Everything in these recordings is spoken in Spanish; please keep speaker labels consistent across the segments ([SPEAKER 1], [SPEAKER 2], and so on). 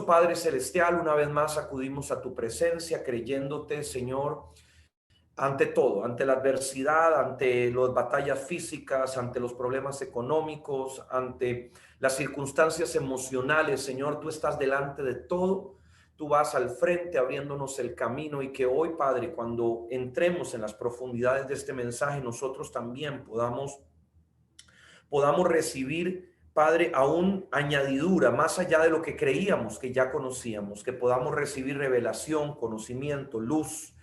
[SPEAKER 1] Padre Celestial, una vez más acudimos a tu presencia creyéndote, Señor, ante todo, ante la adversidad, ante las batallas físicas, ante los problemas económicos, ante las circunstancias emocionales. Señor, tú estás delante de todo, tú vas al frente abriéndonos el camino, y que hoy, Padre, cuando entremos en las profundidades de este mensaje, nosotros también podamos recibir, Padre, aún añadidura, más allá de lo que creíamos que ya conocíamos, que podamos recibir revelación, conocimiento, luz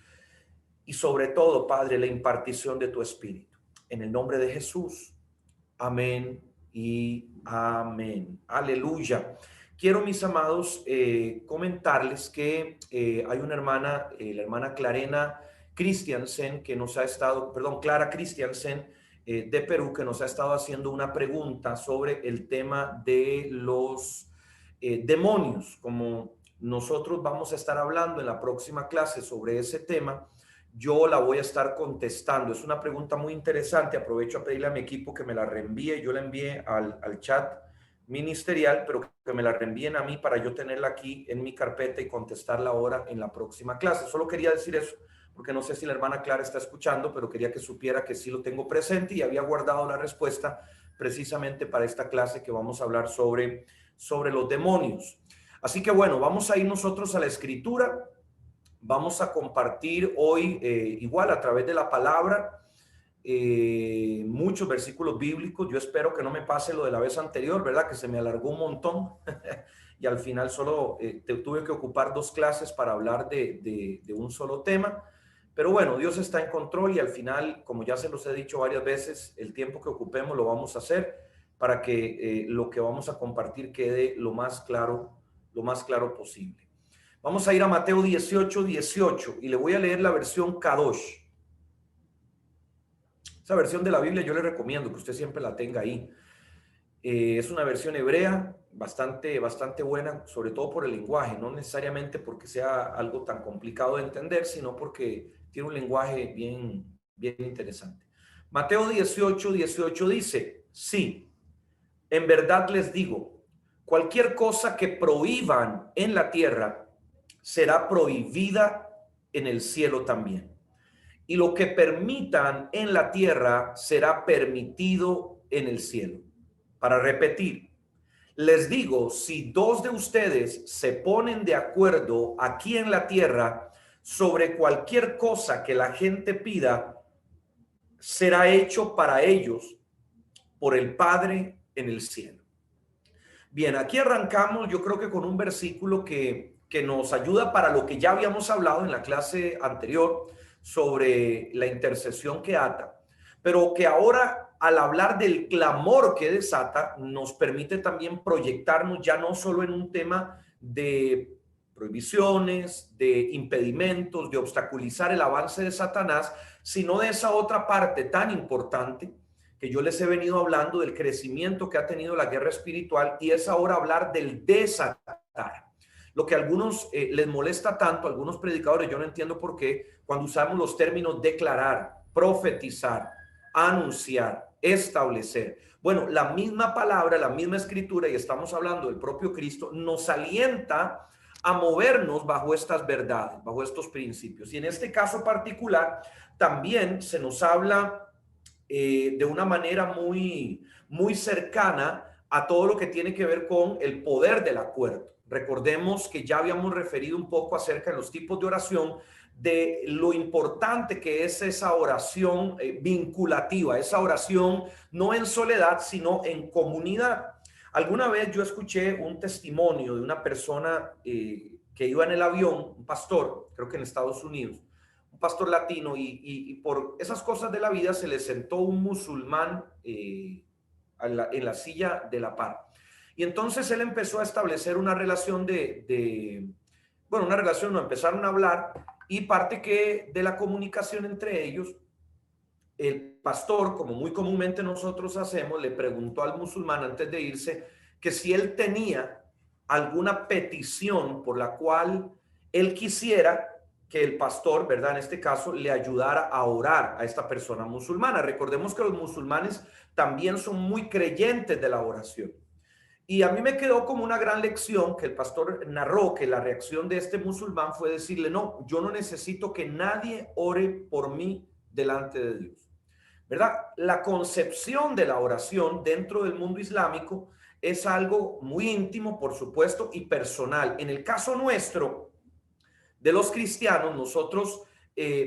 [SPEAKER 1] y sobre todo, Padre, la impartición de tu Espíritu. En el nombre de Jesús. Amén y amén. Aleluya. Quiero, mis amados, comentarles que hay una hermana, la hermana Clarena Christiansen, que nos ha estado, perdón, Clara Christiansen, de Perú, que nos ha estado haciendo una pregunta sobre el tema de los demonios. Como nosotros vamos a estar hablando en la próxima clase sobre ese tema, yo la voy a estar contestando. Es una pregunta muy interesante. Aprovecho a pedirle a mi equipo que me la reenvíe. Yo la envié al chat ministerial, pero que me la reenvíen a mí para yo tenerla aquí en mi carpeta y contestarla ahora en la próxima clase. Solo quería decir eso, porque no sé si la hermana Clara está escuchando, pero quería que supiera que sí lo tengo presente y había guardado la respuesta precisamente para esta clase que vamos a hablar sobre los demonios. Así que bueno, vamos a ir nosotros a la escritura. Vamos a compartir hoy, igual a través de la palabra, muchos versículos bíblicos. Yo espero que no me pase lo de la vez anterior, ¿verdad? Que se me alargó un montón y al final solo tuve que ocupar 2 clases para hablar de un solo tema. Pero bueno, Dios está en control y al final, como ya se los he dicho varias veces, el tiempo que ocupemos lo vamos a hacer para que lo que vamos a compartir quede lo más claro posible. Vamos a ir a Mateo 18:18 y le voy a leer la versión Kadosh. Esa versión de la Biblia yo le recomiendo que usted siempre la tenga ahí. Es una versión hebrea bastante buena, sobre todo por el lenguaje, no necesariamente porque sea algo tan complicado de entender, sino porque tiene un lenguaje bien interesante. Mateo 18:18 dice: sí, en verdad les digo, cualquier cosa que prohíban en la tierra será prohibida en el cielo también. Y lo que permitan en la tierra será permitido en el cielo. Para repetir, les digo, si 2 de ustedes se ponen de acuerdo aquí en la tierra sobre cualquier cosa que la gente pida, será hecho para ellos por el Padre en el cielo. Bien, aquí arrancamos, yo creo que con un versículo que nos ayuda para lo que ya habíamos hablado en la clase anterior sobre la intercesión que ata, pero que ahora, al hablar del clamor que desata, nos permite también proyectarnos ya no solo en un tema de prohibiciones, de impedimentos, de obstaculizar el avance de Satanás, sino de esa otra parte tan importante que yo les he venido hablando, del crecimiento que ha tenido la guerra espiritual, y es ahora hablar del desatar. Lo que a algunos les molesta tanto, a algunos predicadores, yo no entiendo por qué, cuando usamos los términos declarar, profetizar, anunciar, establecer. Bueno, la misma palabra, la misma escritura, y estamos hablando del propio Cristo, nos alienta a movernos bajo estas verdades, bajo estos principios. Y en este caso particular, también se nos habla de una manera muy cercana a todo lo que tiene que ver con el poder del acuerdo. Recordemos que ya habíamos referido un poco acerca de los tipos de oración, de lo importante que es esa oración vinculativa, esa oración no en soledad, sino en comunidad. Alguna vez yo escuché un testimonio de una persona que iba en el avión, un pastor, creo que en Estados Unidos, un pastor latino, y por esas cosas de la vida se le sentó un musulmán en la silla de la par. Y entonces él empezó a establecer una relación bueno, una relación, no, empezaron a hablar, y parte que de la comunicación entre ellos, el pastor, como muy comúnmente nosotros hacemos, le preguntó al musulmán antes de irse que si él tenía alguna petición por la cual él quisiera que el pastor, ¿verdad? En este caso, le ayudara a orar a esta persona musulmana. Recordemos que los musulmanes también son muy creyentes de la oración. Y a mí me quedó como una gran lección que el pastor narró, que la reacción de este musulmán fue decirle, no, yo no necesito que nadie ore por mí delante de Dios, ¿verdad? La concepción de la oración dentro del mundo islámico es algo muy íntimo, por supuesto, y personal. En el caso nuestro, de los cristianos, nosotros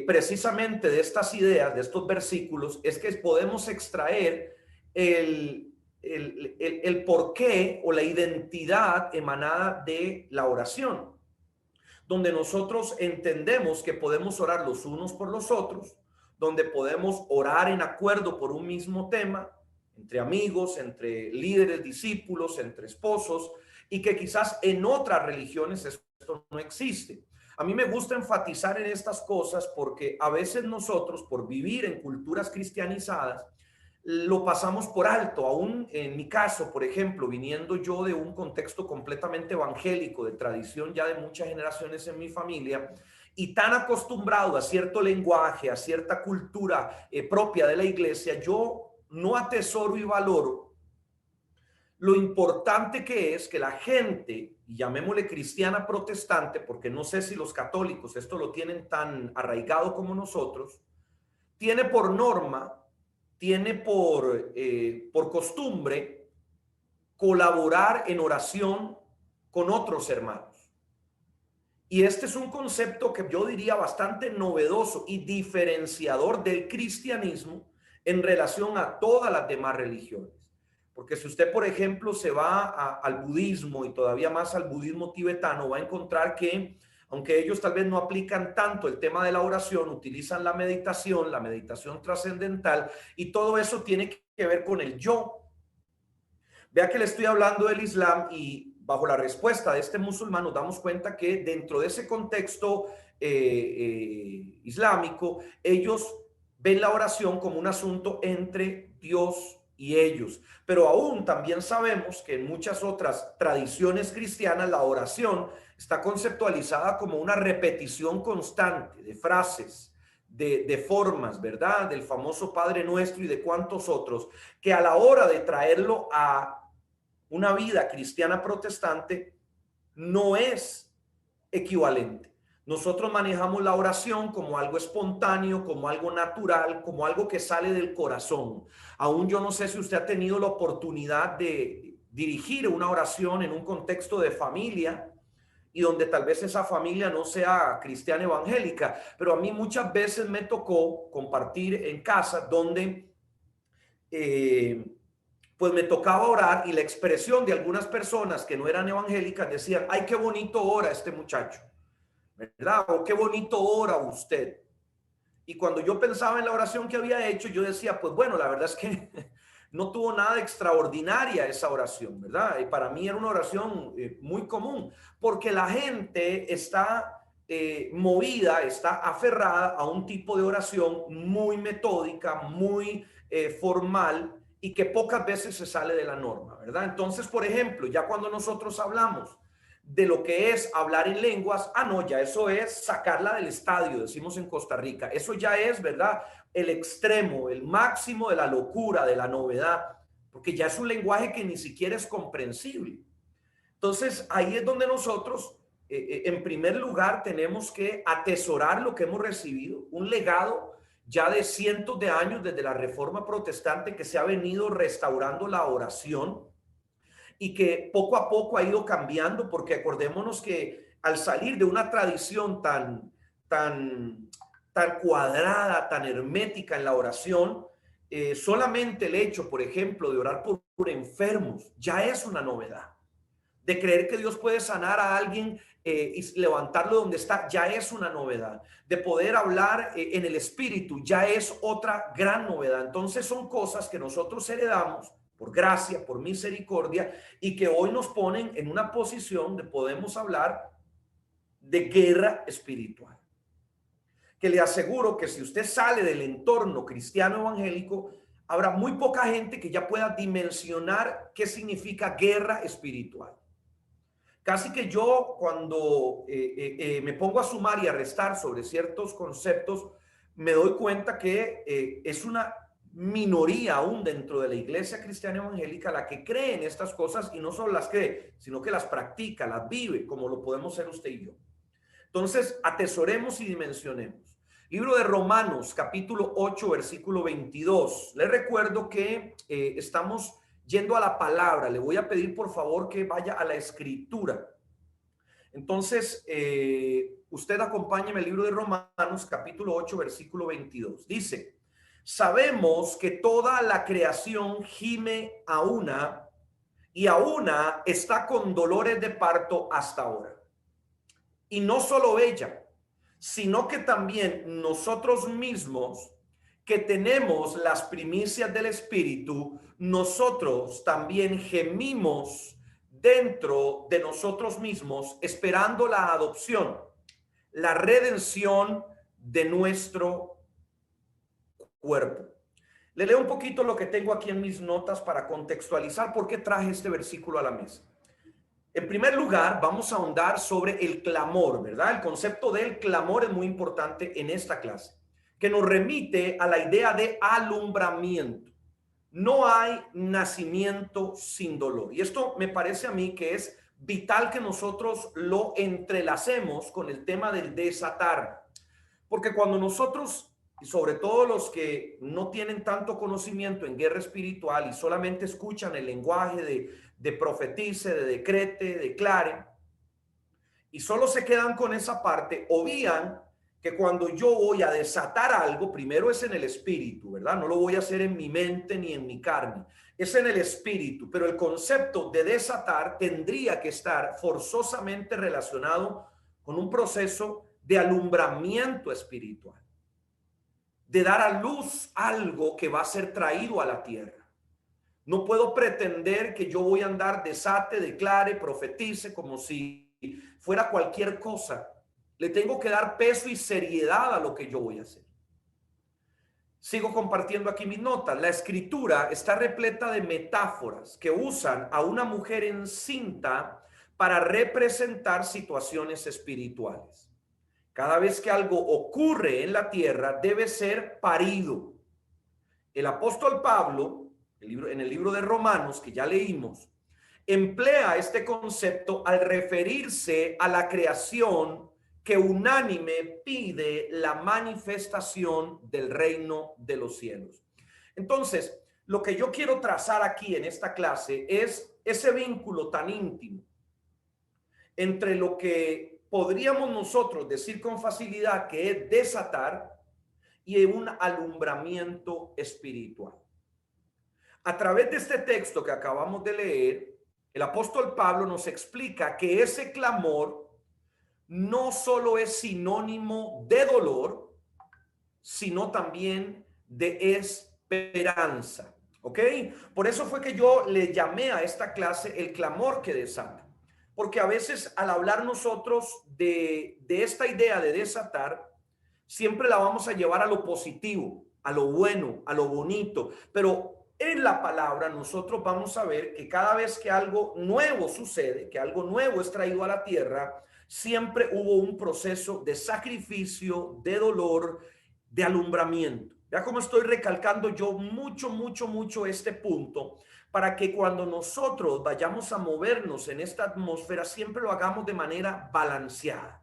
[SPEAKER 1] precisamente de estas ideas, de estos versículos, es que podemos extraer el porqué o la identidad emanada de la oración, donde nosotros entendemos que podemos orar los unos por los otros, donde podemos orar en acuerdo por un mismo tema, entre amigos, entre líderes, discípulos, entre esposos, y que quizás en otras religiones esto no existe. A mí me gusta enfatizar en estas cosas porque a veces nosotros, por vivir en culturas cristianizadas, lo pasamos por alto. Aún en mi caso, por ejemplo, viniendo yo de un contexto completamente evangélico, de tradición ya de muchas generaciones en mi familia, y tan acostumbrado a cierto lenguaje, a cierta cultura propia de la iglesia, yo no atesoro y valoro lo importante que es que la gente, y llamémosle cristiana protestante, porque no sé si los católicos esto lo tienen tan arraigado como nosotros, tiene por norma, tiene por costumbre colaborar en oración con otros hermanos. Y este es un concepto que yo diría bastante novedoso y diferenciador del cristianismo en relación a todas las demás religiones. Porque si usted, por ejemplo, se va al budismo y todavía más al budismo tibetano, va a encontrar que, aunque ellos tal vez no aplican tanto el tema de la oración, utilizan la meditación trascendental, y todo eso tiene que ver con el yo. Vea que le estoy hablando del Islam y bajo la respuesta de este musulmán nos damos cuenta que dentro de ese contexto islámico, ellos ven la oración como un asunto entre Dios y ellos. Pero aún también sabemos que en muchas otras tradiciones cristianas la oración está conceptualizada como una repetición constante de frases, de formas, ¿verdad? Del famoso Padre Nuestro y de cuantos otros, que a la hora de traerlo a una vida cristiana protestante no es equivalente. Nosotros manejamos la oración como algo espontáneo, como algo natural, como algo que sale del corazón. Aún yo no sé si usted ha tenido la oportunidad de dirigir una oración en un contexto de familia y donde tal vez esa familia no sea cristiana evangélica, pero a mí muchas veces me tocó compartir en casa donde eh, pues me tocaba orar y la expresión de algunas personas que no eran evangélicas decían, ay, qué bonito ora este muchacho, ¿verdad? O qué bonito ora usted. Y cuando yo pensaba en la oración que había hecho, yo decía, pues bueno, la verdad es que no tuvo nada de extraordinaria esa oración, ¿verdad? Y para mí era una oración muy común, porque la gente está movida, está aferrada a un tipo de oración muy metódica, muy formal y que pocas veces se sale de la norma, ¿verdad? Entonces, por ejemplo, ya cuando nosotros hablamos de lo que es hablar en lenguas, no, ya eso es sacarla del estadio, decimos en Costa Rica, eso ya es, ¿verdad? El extremo, el máximo de la locura, de la novedad, porque ya es un lenguaje que ni siquiera es comprensible. Entonces, ahí es donde nosotros, en primer lugar, tenemos que atesorar lo que hemos recibido, un legado ya de cientos de años desde la Reforma Protestante que se ha venido restaurando la oración y que poco a poco ha ido cambiando, porque acordémonos que al salir de una tradición tan cuadrada, tan hermética en la oración, solamente el hecho, por ejemplo, de orar por enfermos ya es una novedad. De creer que Dios puede sanar a alguien y levantarlo donde está, ya es una novedad. De poder hablar en el espíritu, ya es otra gran novedad. Entonces son cosas que nosotros heredamos por gracia, por misericordia, y que hoy nos ponen en una posición de podemos hablar de guerra espiritual. Que le aseguro que si usted sale del entorno cristiano evangélico, habrá muy poca gente que ya pueda dimensionar qué significa guerra espiritual. Casi que yo cuando me pongo a sumar y a restar sobre ciertos conceptos, me doy cuenta que es una minoría aún dentro de la iglesia cristiana evangélica la que cree en estas cosas, y no solo las cree, sino que las practica, las vive, como lo podemos ser usted y yo. Entonces, atesoremos y dimensionemos. Libro de Romanos, capítulo 8, versículo 22. Les recuerdo que estamos yendo a la palabra. Le voy a pedir por favor que vaya a la escritura. Entonces, usted acompáñeme el libro de Romanos, capítulo 8, versículo 22. Dice: sabemos que toda la creación gime a una, y a una está con dolores de parto hasta ahora. Y no solo ella, sino que también nosotros mismos, que tenemos las primicias del Espíritu, nosotros también gemimos dentro de nosotros mismos, esperando la adopción, la redención de nuestro cuerpo. Le leo un poquito lo que tengo aquí en mis notas para contextualizar por qué traje este versículo a la mesa. En primer lugar, vamos a ahondar sobre el clamor, ¿verdad? El concepto del clamor es muy importante en esta clase, que nos remite a la idea de alumbramiento. No hay nacimiento sin dolor. Y esto me parece a mí que es vital que nosotros lo entrelacemos con el tema del desatar. Porque cuando nosotros, y sobre todo los que no tienen tanto conocimiento en guerra espiritual y solamente escuchan el lenguaje de profetice, de decrete, de declare, y solo se quedan con esa parte, obvían que cuando yo voy a desatar algo, primero es en el espíritu, ¿verdad? No lo voy a hacer en mi mente ni en mi carne, es en el espíritu, pero el concepto de desatar tendría que estar forzosamente relacionado con un proceso de alumbramiento espiritual, de dar a luz algo que va a ser traído a la tierra. No puedo pretender que yo voy a andar desate, declare, profetice como si fuera cualquier cosa. Le tengo que dar peso y seriedad a lo que yo voy a hacer. Sigo compartiendo aquí mis notas. La escritura está repleta de metáforas que usan a una mujer encinta para representar situaciones espirituales. Cada vez que algo ocurre en la tierra, debe ser parido. El apóstol Pablo, en el libro de Romanos, que ya leímos, emplea este concepto al referirse a la creación que unánime pide la manifestación del reino de los cielos. Entonces, lo que yo quiero trazar aquí en esta clase es ese vínculo tan íntimo entre lo que podríamos nosotros decir con facilidad que es desatar y un alumbramiento espiritual. A través de este texto que acabamos de leer, el apóstol Pablo nos explica que ese clamor no solo es sinónimo de dolor, sino también de esperanza. ¿Ok? Por eso fue que yo le llamé a esta clase el clamor que desata. Porque a veces al hablar nosotros de esta idea de desatar, siempre la vamos a llevar a lo positivo, a lo bueno, a lo bonito. Pero en la palabra nosotros vamos a ver que cada vez que algo nuevo sucede, que algo nuevo es traído a la tierra, siempre hubo un proceso de sacrificio, de dolor, de alumbramiento. Ya como estoy recalcando yo mucho este punto, para que cuando nosotros vayamos a movernos en esta atmósfera, siempre lo hagamos de manera balanceada.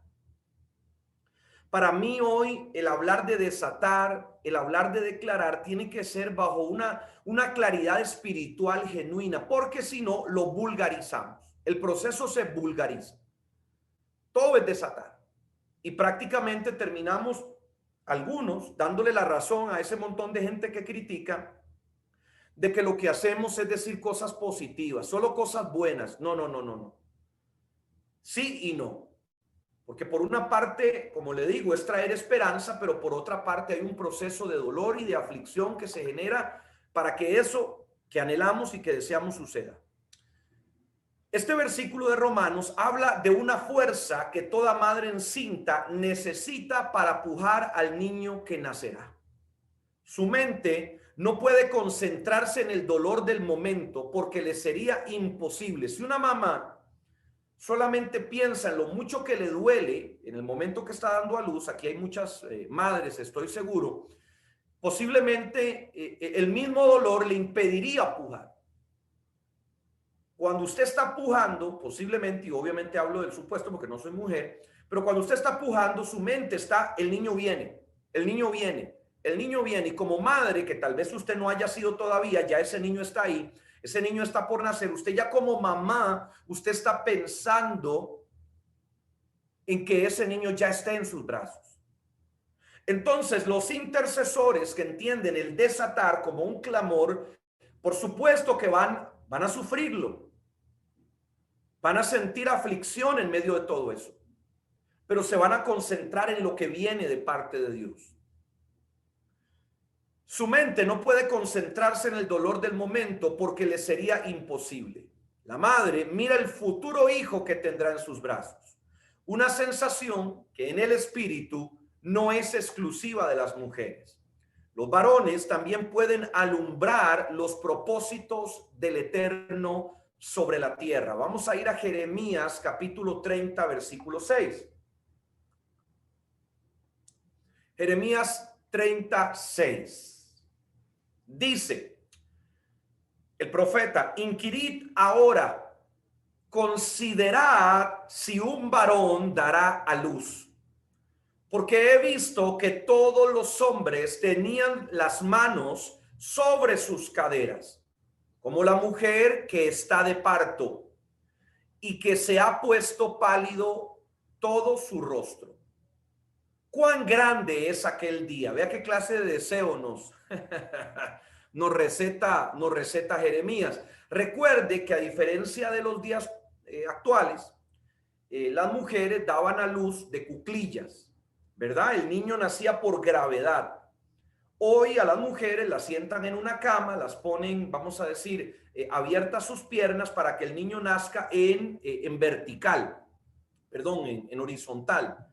[SPEAKER 1] Para mí hoy el hablar de desatar, el hablar de declarar, tiene que ser bajo una claridad espiritual genuina, porque si no, lo vulgarizamos. El proceso se vulgariza. Todo es desatar. Y prácticamente terminamos algunos dándole la razón a ese montón de gente que critica de que lo que hacemos es decir cosas positivas, solo cosas buenas. No. Sí y no. Porque por una parte, como le digo, es traer esperanza, pero por otra parte hay un proceso de dolor y de aflicción que se genera para que eso que anhelamos y que deseamos suceda. Este versículo de Romanos habla de una fuerza que toda madre encinta necesita para pujar al niño que nacerá. Su mente no puede concentrarse en el dolor del momento porque le sería imposible. Si una mamá solamente piensa en lo mucho que le duele en el momento que está dando a luz, aquí hay muchas madres, estoy seguro, posiblemente el mismo dolor le impediría pujar. Cuando usted está pujando, posiblemente, y obviamente hablo del supuesto porque no soy mujer, pero cuando usted está pujando, su mente está, el niño viene, el niño viene, el niño viene, y como madre, que tal vez usted no haya sido todavía, ya ese niño está ahí, ese niño está por nacer, usted ya como mamá, usted está pensando en que ese niño ya esté en sus brazos. Entonces, los intercesores que entienden el desatar como un clamor, por supuesto que van a sufrirlo, van a sentir aflicción en medio de todo eso, pero se van a concentrar en lo que viene de parte de Dios. Su mente no puede concentrarse en el dolor del momento porque le sería imposible. La madre mira el futuro hijo que tendrá en sus brazos, una sensación que en el espíritu no es exclusiva de las mujeres. Los varones también pueden alumbrar los propósitos del Eterno sobre la tierra. Vamos a ir a Jeremías capítulo 30, versículo 6. Jeremías 36. Dice el profeta: inquirid ahora, considerad si un varón dará a luz, porque he visto que todos los hombres tenían las manos sobre sus caderas, como la mujer que está de parto y que se ha puesto pálido todo su rostro. ¿Cuán grande es aquel día? Vea qué clase de deseo nos receta Jeremías. Recuerde que a diferencia de los días actuales, las mujeres daban a luz de cuclillas, ¿verdad? El niño nacía por gravedad. Hoy a las mujeres las sientan en una cama, las ponen, vamos a decir, abiertas sus piernas para que el niño nazca en vertical, perdón, en horizontal.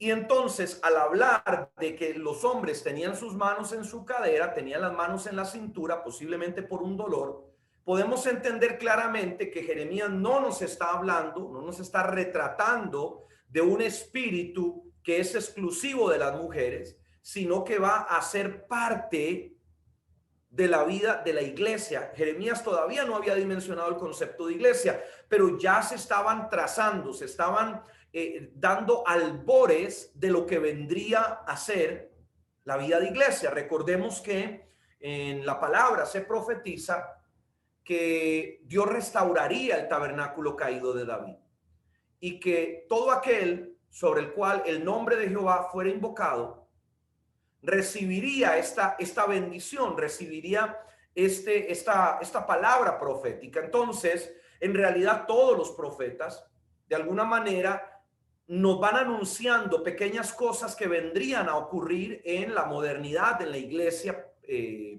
[SPEAKER 1] Y entonces, al hablar de que los hombres tenían sus manos en su cadera, tenían las manos en la cintura, posiblemente por un dolor, podemos entender claramente que Jeremías no nos está hablando, no nos está retratando de un espíritu que es exclusivo de las mujeres, sino que va a ser parte de la vida de la iglesia. Jeremías todavía no había dimensionado el concepto de iglesia, pero ya se estaban trazando, se estaban dando albores de lo que vendría a ser la vida de iglesia. Recordemos que en la palabra se profetiza que Dios restauraría el tabernáculo caído de David y que todo aquel sobre el cual el nombre de Jehová fuera invocado recibiría esta bendición, recibiría esta palabra profética. Entonces, en realidad todos los profetas de alguna manera nos van anunciando pequeñas cosas que vendrían a ocurrir en la modernidad, en la iglesia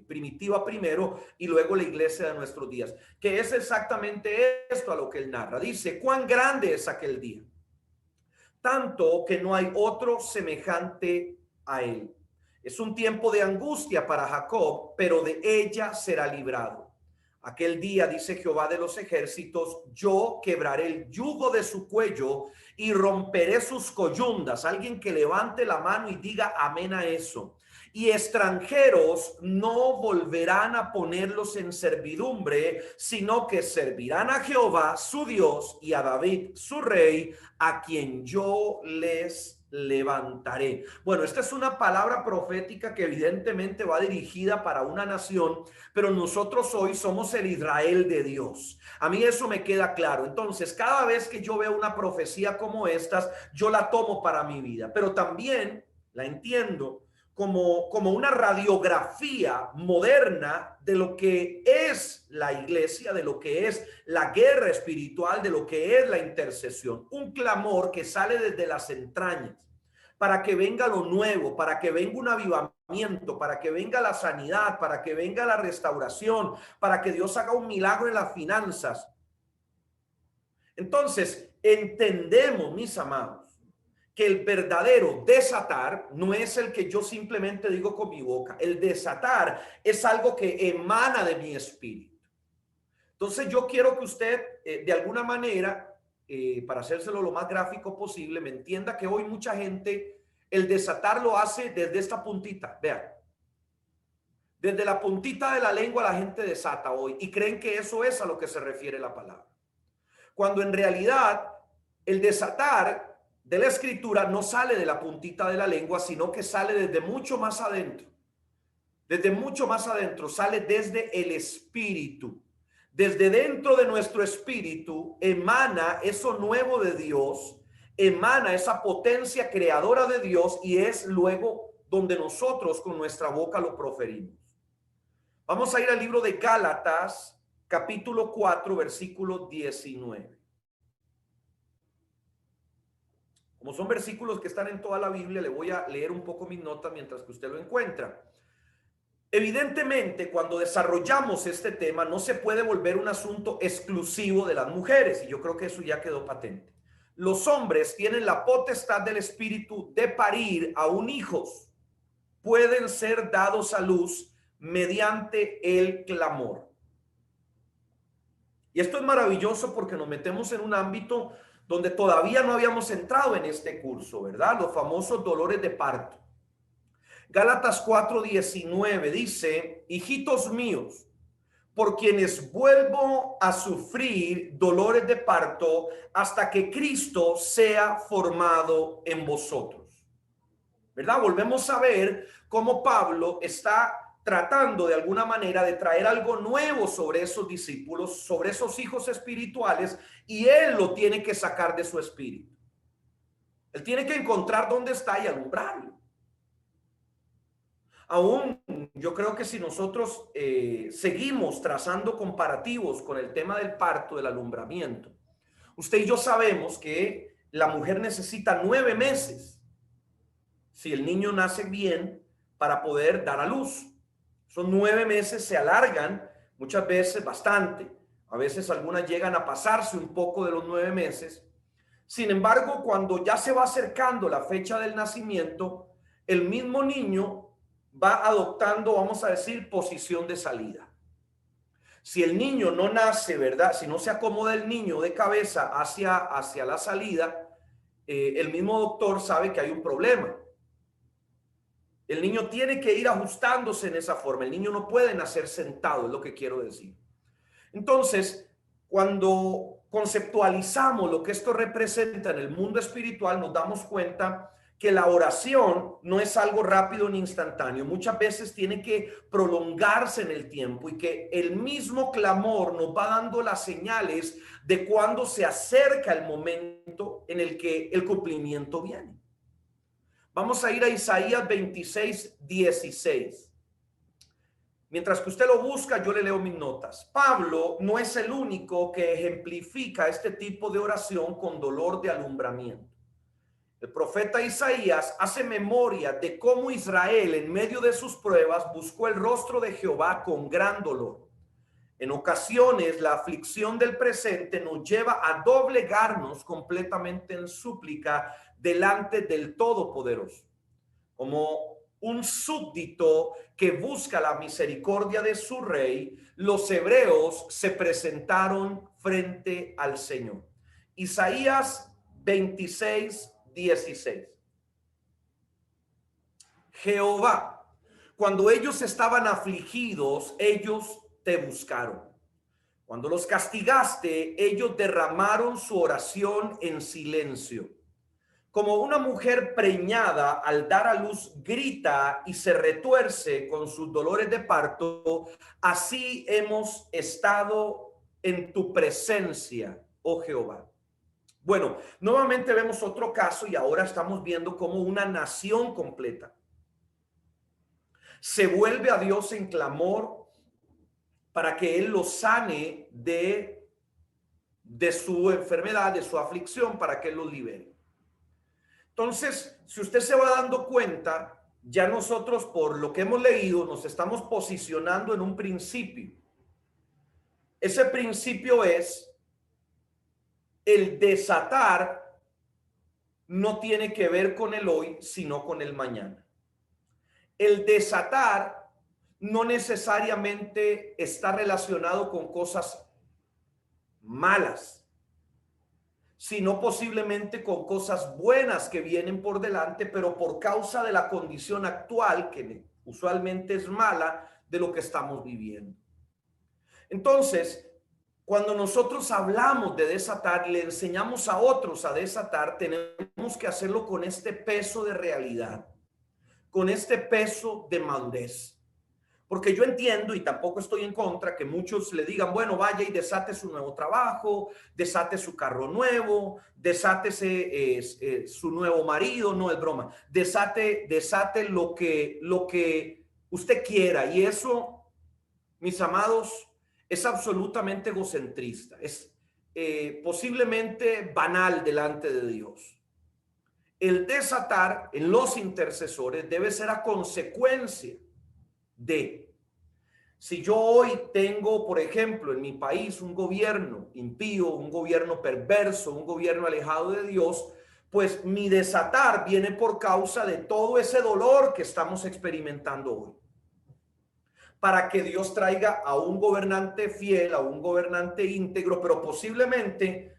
[SPEAKER 1] primitiva primero y luego la iglesia de nuestros días, que es exactamente esto a lo que él narra. Dice: cuán grande es aquel día, tanto que no hay otro semejante a él. Es un tiempo de angustia para Jacob, pero de ella será librado. Aquel día, dice Jehová de los ejércitos, yo quebraré el yugo de su cuello y romperé sus coyundas. Alguien que levante la mano y diga amén a eso. Y extranjeros no volverán a ponerlos en servidumbre, sino que servirán a Jehová su Dios y a David su rey, a quien yo les levantaré. Bueno, esta es una palabra profética que evidentemente va dirigida para una nación, pero nosotros hoy somos el Israel de Dios. A mí eso me queda claro. Entonces, cada vez que yo veo una profecía como estas, yo la tomo para mi vida, pero también la entiendo como una radiografía moderna de lo que es la iglesia, de lo que es la guerra espiritual, de lo que es la intercesión. Un clamor que sale desde las entrañas para que venga lo nuevo, para que venga un avivamiento, para que venga la sanidad, para que venga la restauración, para que Dios haga un milagro en las finanzas. Entonces, entendemos, mis amados, que el verdadero desatar no es el que yo simplemente digo con mi boca. El desatar es algo que emana de mi espíritu. Entonces yo quiero que usted de alguna manera, para hacérselo lo más gráfico posible, me entienda que hoy mucha gente el desatar lo hace desde esta puntita. Vean, Desde la puntita de la lengua la gente desata hoy y creen que eso es a lo que se refiere la palabra. Cuando en realidad el desatar de la escritura no sale de la puntita de la lengua, sino que sale desde mucho más adentro. Desde mucho más adentro, sale desde el espíritu. Desde dentro de nuestro espíritu emana eso nuevo de Dios, emana esa potencia creadora de Dios y es luego donde nosotros con nuestra boca lo proferimos. Vamos a ir al libro de Gálatas, capítulo 4, versículo 19. Como son versículos que están en toda la Biblia, le voy a leer un poco mis notas mientras que usted lo encuentra. Evidentemente, cuando desarrollamos este tema, no se puede volver un asunto exclusivo de las mujeres, y yo creo que eso ya quedó patente. Los hombres tienen la potestad del espíritu de parir aún hijos. Pueden ser dados a luz mediante el clamor. Y esto es maravilloso porque nos metemos en un ámbito donde todavía no habíamos entrado en este curso, ¿verdad? Los famosos dolores de parto. Gálatas 4:19 dice: hijitos míos, por quienes vuelvo a sufrir dolores de parto hasta que Cristo sea formado en vosotros. ¿Verdad? Volvemos a ver cómo Pablo está tratando de alguna manera de traer algo nuevo sobre esos discípulos, sobre esos hijos espirituales, y él lo tiene que sacar de su espíritu. Él tiene que encontrar dónde está y alumbrarlo. Aún yo creo que si nosotros seguimos trazando comparativos con el tema del parto, del alumbramiento, usted y yo sabemos que la mujer necesita 9 meses, si el niño nace bien, para poder dar a luz. Son 9 meses, se alargan muchas veces bastante, a veces algunas llegan a pasarse un poco de los 9 meses. Sin embargo, cuando ya se va acercando la fecha del nacimiento, el mismo niño va adoptando, vamos a decir, posición de salida. Si el niño no nace, ¿verdad? Si no se acomoda el niño de cabeza hacia la salida, el mismo doctor sabe que hay un problema. El niño tiene que ir ajustándose en esa forma. El niño no puede nacer sentado, es lo que quiero decir. Entonces, cuando conceptualizamos lo que esto representa en el mundo espiritual, nos damos cuenta que la oración no es algo rápido ni instantáneo. Muchas veces tiene que prolongarse en el tiempo y que el mismo clamor nos va dando las señales de cuando se acerca el momento en el que el cumplimiento viene. Vamos a ir a Isaías 26:16. Mientras que usted lo busca, yo le leo mis notas. Pablo no es el único que ejemplifica este tipo de oración con dolor de alumbramiento. El profeta Isaías hace memoria de cómo Israel, en medio de sus pruebas, buscó el rostro de Jehová con gran dolor. En ocasiones, la aflicción del presente nos lleva a doblegarnos completamente en súplica delante del Todopoderoso, como un súbdito que busca la misericordia de su rey. Los hebreos se presentaron frente al Señor. Isaías 26:16. Jehová, cuando ellos estaban afligidos, ellos te buscaron. Cuando los castigaste, ellos derramaron su oración en silencio. Como una mujer preñada al dar a luz grita y se retuerce con sus dolores de parto, así hemos estado en tu presencia, oh Jehová. Bueno, nuevamente vemos otro caso y ahora estamos viendo cómo una nación completa se vuelve a Dios en clamor para que Él los sane de su enfermedad, de su aflicción, para que Él los libere. Entonces, si usted se va dando cuenta, ya nosotros por lo que hemos leído nos estamos posicionando en un principio. Ese principio es el desatar no tiene que ver con el hoy, sino con el mañana. El desatar no necesariamente está relacionado con cosas malas, sino posiblemente con cosas buenas que vienen por delante, pero por causa de la condición actual, que usualmente es mala, de lo que estamos viviendo. Entonces, cuando nosotros hablamos de desatar, le enseñamos a otros a desatar, tenemos que hacerlo con este peso de realidad, con este peso de madurez. Porque yo entiendo, y tampoco estoy en contra, que muchos le digan, bueno, vaya y desate su nuevo trabajo, desate su carro nuevo, desátese su nuevo marido, no es broma, desate lo que usted quiera. Y eso, mis amados, es absolutamente egocentrista, es posiblemente banal delante de Dios. El desatar en los intercesores debe ser a consecuencia de, si yo hoy tengo, por ejemplo, en mi país un gobierno impío, un gobierno perverso, un gobierno alejado de Dios, pues mi desatar viene por causa de todo ese dolor que estamos experimentando hoy. Para que Dios traiga a un gobernante fiel, a un gobernante íntegro, pero posiblemente,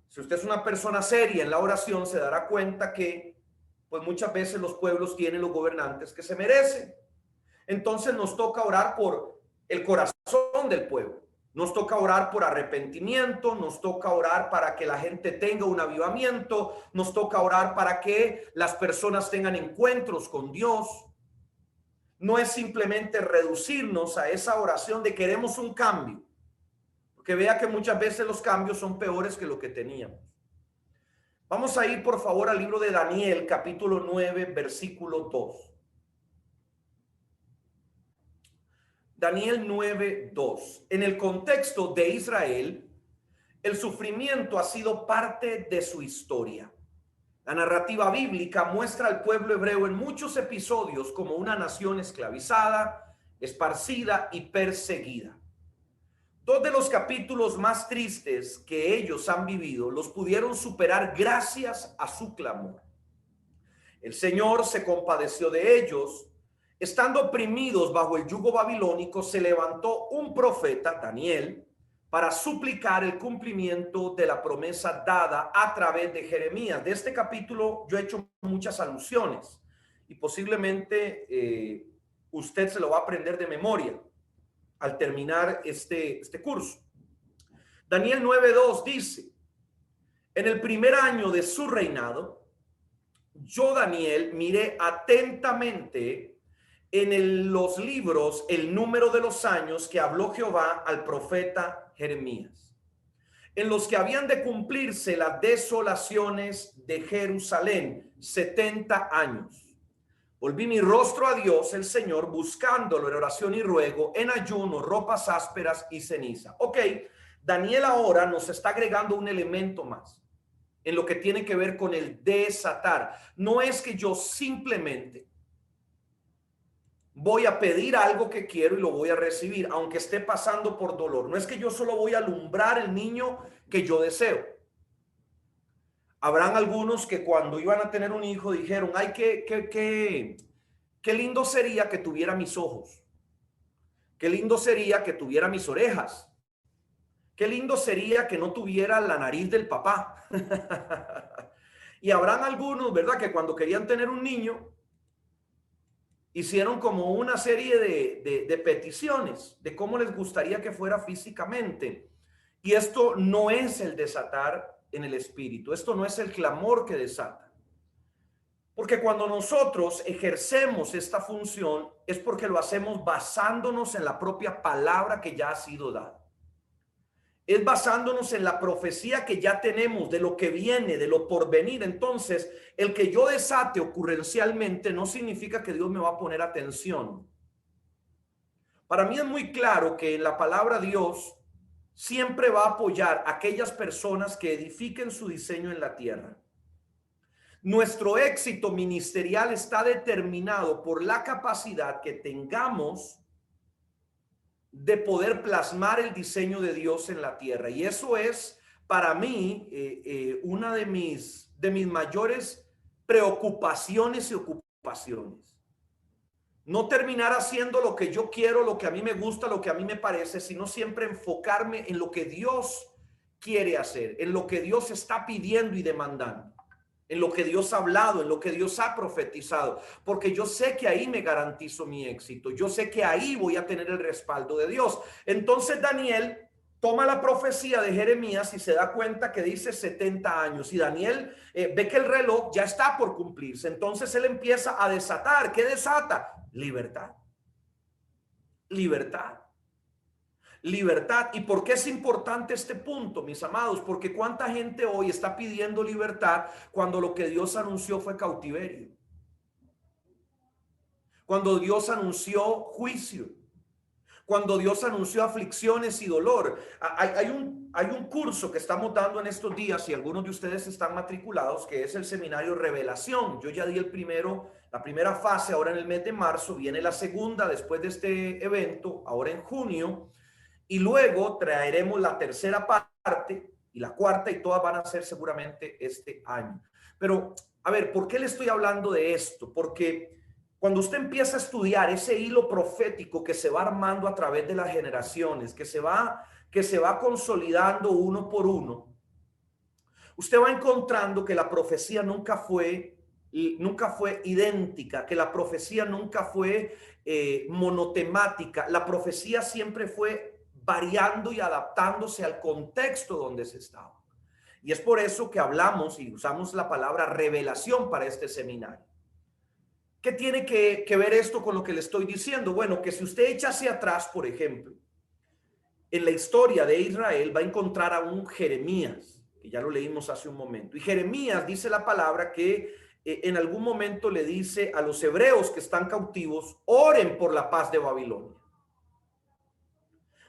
[SPEAKER 1] si usted es una persona seria en la oración, se dará cuenta que, pues muchas veces los pueblos tienen los gobernantes que se merecen. Entonces nos toca orar por el corazón del pueblo. Nos toca orar por arrepentimiento, nos toca orar para que la gente tenga un avivamiento, nos toca orar para que las personas tengan encuentros con Dios. No es simplemente reducirnos a esa oración de queremos un cambio, porque vea que muchas veces los cambios son peores que lo que teníamos. Vamos a ir por favor al libro de Daniel, capítulo 9, versículo 2. Daniel 9, 2. En el contexto de Israel, el sufrimiento ha sido parte de su historia. La narrativa bíblica muestra al pueblo hebreo en muchos episodios como una nación esclavizada, esparcida y perseguida. Dos de los capítulos más tristes que ellos han vivido los pudieron superar gracias a su clamor. El Señor se compadeció de ellos. Estando oprimidos bajo el yugo babilónico, se levantó un profeta, Daniel, para suplicar el cumplimiento de la promesa dada a través de Jeremías. De este capítulo yo he hecho muchas alusiones y posiblemente usted se lo va a aprender de memoria al terminar este curso. Daniel 9:2 dice, en el primer año de su reinado, yo, Daniel, miré atentamente en los libros el número de los años que habló Jehová al profeta Jeremías, en los que habían de cumplirse las desolaciones de Jerusalén, 70 años. Volví mi rostro a Dios, el Señor, buscándolo en oración y ruego, en ayuno, ropas ásperas y ceniza. Ok, Daniel ahora nos está agregando un elemento más en lo que tiene que ver con el desatar. No es que yo simplemente voy a pedir algo que quiero y lo voy a recibir, aunque esté pasando por dolor. No es que yo solo voy a alumbrar el niño que yo deseo. Habrán algunos que cuando iban a tener un hijo dijeron, ay, qué lindo sería que tuviera mis ojos. Qué lindo sería que tuviera mis orejas. Qué lindo sería que no tuviera la nariz del papá. Y habrán algunos, ¿verdad?, que cuando querían tener un niño, hicieron como una serie de peticiones de cómo les gustaría que fuera físicamente. Y esto no es el desatar en el espíritu. Esto no es el clamor que desata. Porque cuando nosotros ejercemos esta función es porque lo hacemos basándonos en la propia palabra que ya ha sido dada. Es basándonos en la profecía que ya tenemos de lo que viene, de lo porvenir. Entonces, el que yo desate ocurrencialmente no significa que Dios me va a poner atención. Para mí es muy claro que en la palabra Dios siempre va a apoyar a aquellas personas que edifiquen su diseño en la tierra. Nuestro éxito ministerial está determinado por la capacidad que tengamos de poder plasmar el diseño de Dios en la tierra. Y eso es para mí una de mis mayores preocupaciones y ocupaciones. No terminar haciendo lo que yo quiero, lo que a mí me gusta, lo que a mí me parece, sino siempre enfocarme en lo que Dios quiere hacer, en lo que Dios está pidiendo y demandando. en lo que Dios ha hablado, en lo que Dios ha profetizado, porque yo sé que ahí me garantizo mi éxito, yo sé que ahí voy a tener el respaldo de Dios. Entonces Daniel toma la profecía de Jeremías y se da cuenta que dice 70 años y Daniel ve que el reloj ya está por cumplirse. Entonces él empieza a desatar. ¿Qué desata? Libertad. Libertad. Libertad. ¿Y por qué es importante este punto, mis amados? Porque cuánta gente hoy está pidiendo libertad cuando lo que Dios anunció fue cautiverio. Cuando Dios anunció juicio. Cuando Dios anunció aflicciones y dolor. Hay un curso que estamos dando en estos días y algunos de ustedes están matriculados, que es el seminario Revelación. Yo ya di la primera fase ahora en el mes de marzo, viene la segunda después de este evento, ahora en junio, y luego traeremos la tercera parte y la cuarta y todas van a ser seguramente este año. Pero, a ver, ¿por qué le estoy hablando de esto? Porque cuando usted empieza a estudiar ese hilo profético que se va armando a través de las generaciones, que se va consolidando uno por uno, usted va encontrando que la profecía nunca fue idéntica, que la profecía nunca fue monotemática. La profecía siempre fue variando y adaptándose al contexto donde se estaba. Y es por eso que hablamos y usamos la palabra revelación para este seminario. ¿Qué tiene que ver esto con lo que le estoy diciendo? Bueno, que si usted echa hacia atrás, por ejemplo, en la historia de Israel va a encontrar a un Jeremías, que ya lo leímos hace un momento. Y Jeremías dice la palabra que en algún momento le dice a los hebreos que están cautivos, oren por la paz de Babilonia.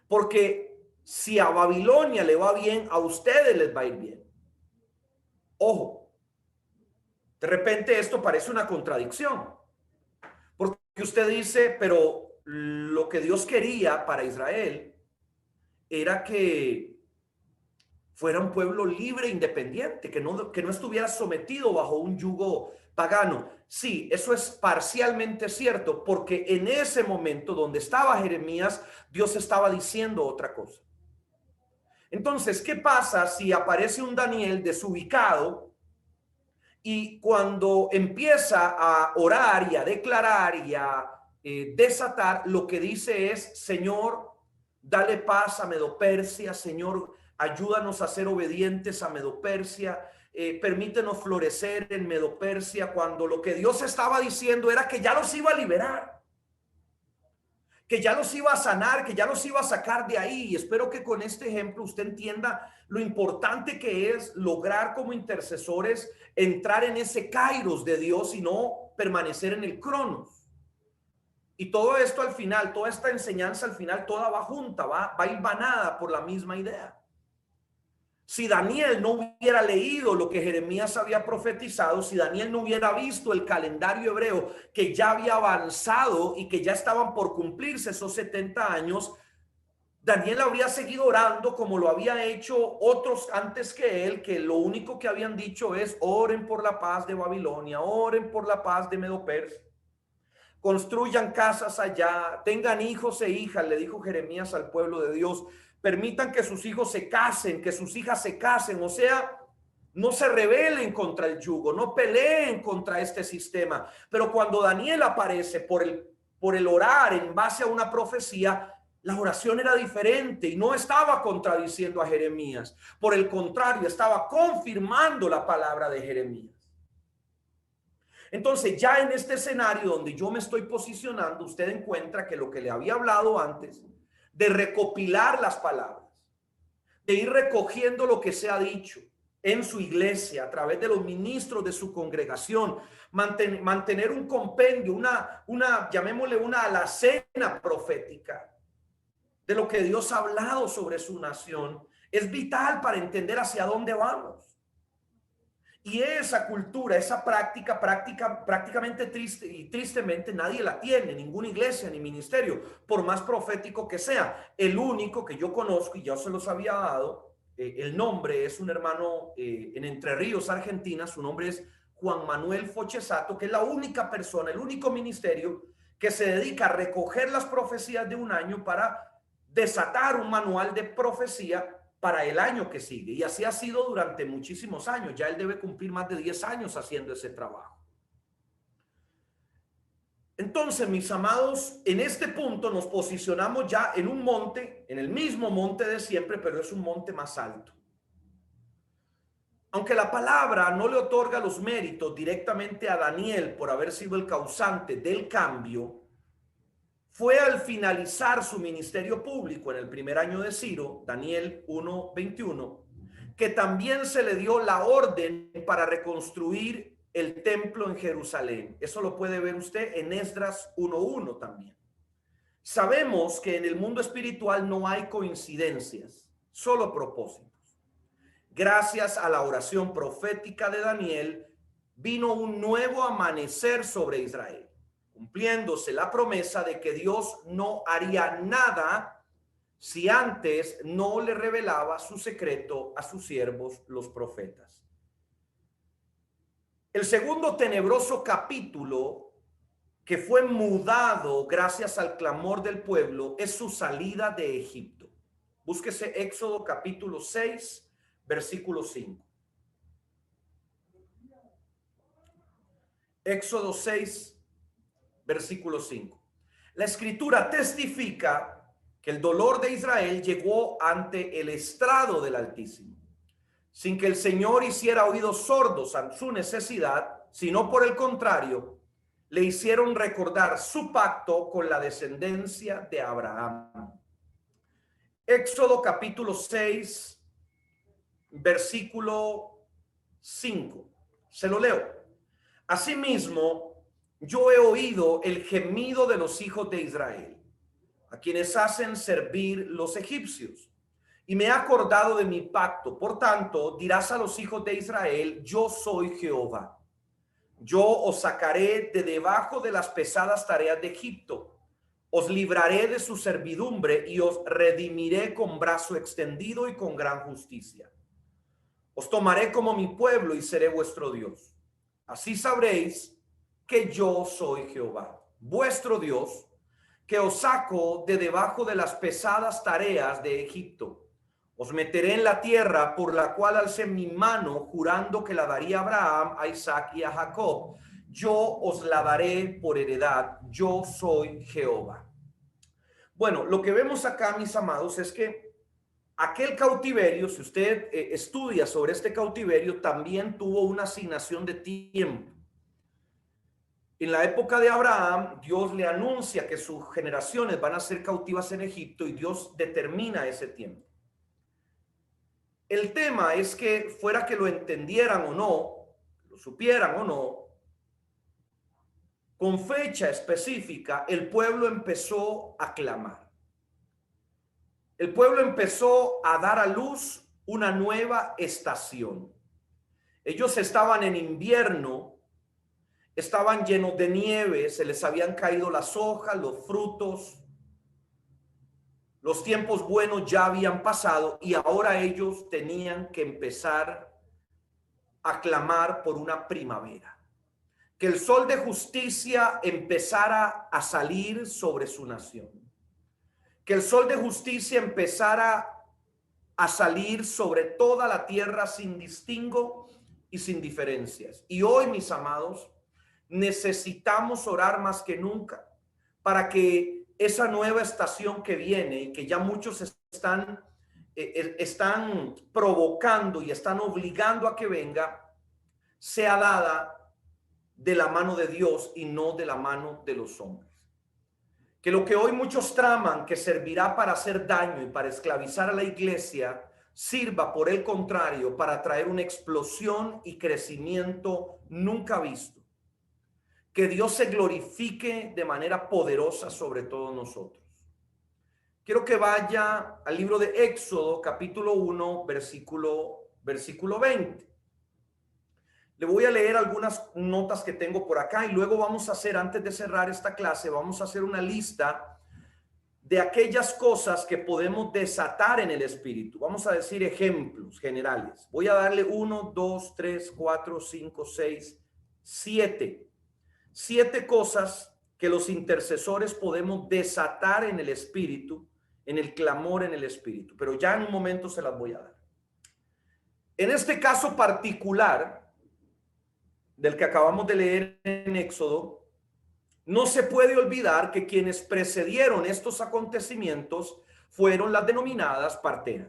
[SPEAKER 1] Porque si a Babilonia le va bien, a ustedes les va a ir bien. Ojo, de repente esto parece una contradicción. Porque usted dice, pero lo que Dios quería para Israel era que fuera un pueblo libre e independiente, que no estuviera sometido bajo un yugo pagano. Sí, eso es parcialmente cierto, porque en ese momento donde estaba Jeremías, Dios estaba diciendo otra cosa. Entonces, ¿qué pasa si aparece un Daniel desubicado y cuando empieza a orar y a declarar y a desatar, lo que dice es: Señor, dale paz a Medo-Persia, Señor, ayúdanos a ser obedientes a Medo-Persia, permítenos florecer en Medo-Persia, cuando lo que Dios estaba diciendo era que ya los iba a liberar, que ya los iba a sanar, que ya los iba a sacar de ahí. Y espero que con este ejemplo usted entienda lo importante que es lograr como intercesores entrar en ese kairos de Dios y no permanecer en el cronos. Y todo esto al final, toda esta enseñanza al final, toda va junta, va hilvanada por la misma idea. Si Daniel no hubiera leído lo que Jeremías había profetizado, si Daniel no hubiera visto el calendario hebreo que ya había avanzado y que ya estaban por cumplirse esos 70 años, Daniel habría seguido orando como lo había hecho otros antes que él, que lo único que habían dicho es: oren por la paz de Babilonia, oren por la paz de Medo-Persia, construyan casas allá, tengan hijos e hijas, le dijo Jeremías al pueblo de Dios. Permitan que sus hijos se casen, que sus hijas se casen, o sea, no se rebelen contra el yugo, no peleen contra este sistema. Pero cuando Daniel aparece por el orar en base a una profecía, la oración era diferente y no estaba contradiciendo a Jeremías. Por el contrario, estaba confirmando la palabra de Jeremías. Entonces, ya en este escenario donde yo me estoy posicionando, usted encuentra que lo que le había hablado antes, de recopilar las palabras, de ir recogiendo lo que se ha dicho en su iglesia a través de los ministros de su congregación, mantener un compendio, llamémosle una alacena profética de lo que Dios ha hablado sobre su nación, es vital para entender hacia dónde vamos. Y esa cultura, esa prácticamente tristemente nadie la tiene, ninguna iglesia ni ministerio, por más profético que sea. El único que yo conozco, y ya se los había dado, el nombre es un hermano en Entre Ríos, Argentina, su nombre es Juan Manuel Fochesato, que es la única persona, el único ministerio que se dedica a recoger las profecías de un año para desatar un manual de profecía para el año que sigue. Y así ha sido durante muchísimos años. Ya él debe cumplir más de 10 años haciendo ese trabajo. Entonces, mis amados, en este punto nos posicionamos ya en un monte, en el mismo monte de siempre, pero es un monte más alto. Aunque la palabra no le otorga los méritos directamente a Daniel por haber sido el causante del cambio, fue al finalizar su ministerio público en el primer año de Ciro, Daniel 1:21, que también se le dio la orden para reconstruir el templo en Jerusalén. Eso lo puede ver usted en Esdras 1:1 también. Sabemos que en el mundo espiritual no hay coincidencias, solo propósitos. Gracias a la oración profética de Daniel, vino un nuevo amanecer sobre Israel, cumpliéndose la promesa de que Dios no haría nada si antes no le revelaba su secreto a sus siervos, los profetas. El segundo tenebroso capítulo que fue mudado gracias al clamor del pueblo es su salida de Egipto. Búsquese Éxodo capítulo 6, versículo 5. Éxodo 6, versículo 5. La escritura testifica que el dolor de Israel llegó ante el estrado del Altísimo, sin que el Señor hiciera oídos sordos a su necesidad, sino por el contrario, le hicieron recordar su pacto con la descendencia de Abraham. Éxodo capítulo 6, versículo 5. Se lo leo. Asimismo, yo he oído el gemido de los hijos de Israel, a quienes hacen servir los egipcios, y me he acordado de mi pacto. Por tanto, dirás a los hijos de Israel: yo soy Jehová. Yo os sacaré de debajo de las pesadas tareas de Egipto, os libraré de su servidumbre y os redimiré con brazo extendido y con gran justicia. Os tomaré como mi pueblo y seré vuestro Dios. Así sabréis que yo soy Jehová, vuestro Dios, que os saco de debajo de las pesadas tareas de Egipto. Os meteré en la tierra por la cual alcé mi mano, jurando que la daría a Abraham, a Isaac y a Jacob. Yo os la daré por heredad. Yo soy Jehová. Bueno, lo que vemos acá, mis amados, es que aquel cautiverio, si usted estudia sobre este cautiverio, también tuvo una asignación de tiempo. En la época de Abraham, Dios le anuncia que sus generaciones van a ser cautivas en Egipto y Dios determina ese tiempo. El tema es que fuera que lo entendieran o no, lo supieran o no, con fecha específica, el pueblo empezó a clamar. El pueblo empezó a dar a luz una nueva estación. Ellos estaban en invierno, estaban llenos de nieve, se les habían caído las hojas, los frutos. Los tiempos buenos ya habían pasado y ahora ellos tenían que empezar a clamar por una primavera. Que el sol de justicia empezara a salir sobre su nación. Que el sol de justicia empezara a salir sobre toda la tierra sin distingo y sin diferencias. Y hoy, mis amados, necesitamos orar más que nunca para que esa nueva estación que viene y que ya muchos están provocando y están obligando a que venga, sea dada de la mano de Dios y no de la mano de los hombres. Que lo que hoy muchos traman que servirá para hacer daño y para esclavizar a la iglesia, sirva por el contrario para traer una explosión y crecimiento nunca visto. Que Dios se glorifique de manera poderosa sobre todos nosotros. Quiero que vaya al libro de Éxodo, capítulo 1, versículo 20. Le voy a leer algunas notas que tengo por acá y luego vamos a hacer, antes de cerrar esta clase, vamos a hacer una lista de aquellas cosas que podemos desatar en el espíritu. Vamos a decir ejemplos generales. Voy a darle 1, 2, 3, 4, 5, 6, 7. 7 cosas que los intercesores podemos desatar en el espíritu en el clamor en el Espíritu, pero ya en un momento se las voy a dar. En este caso particular del que acabamos de leer en Éxodo, no se puede olvidar que quienes precedieron estos acontecimientos fueron las denominadas parteras.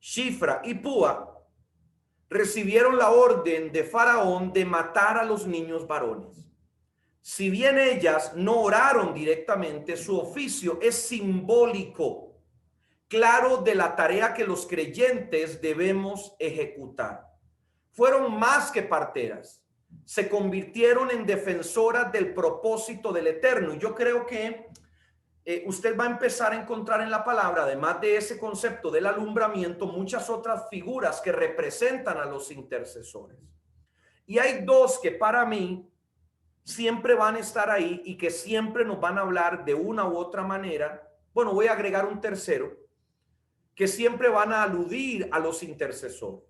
[SPEAKER 1] Shifra y Púa recibieron la orden de Faraón de matar a los niños varones. Si bien ellas no oraron directamente, su oficio es simbólico, claro, de la tarea que los creyentes debemos ejecutar. Fueron más que parteras, se convirtieron en defensoras del propósito del Eterno. Y yo creo que usted va a empezar a encontrar en la palabra, además de ese concepto del alumbramiento, muchas otras figuras que representan a los intercesores. Y hay dos que para mí siempre van a estar ahí y que siempre nos van a hablar de una u otra manera. Bueno, voy a agregar un tercero, que siempre van a aludir a los intercesores.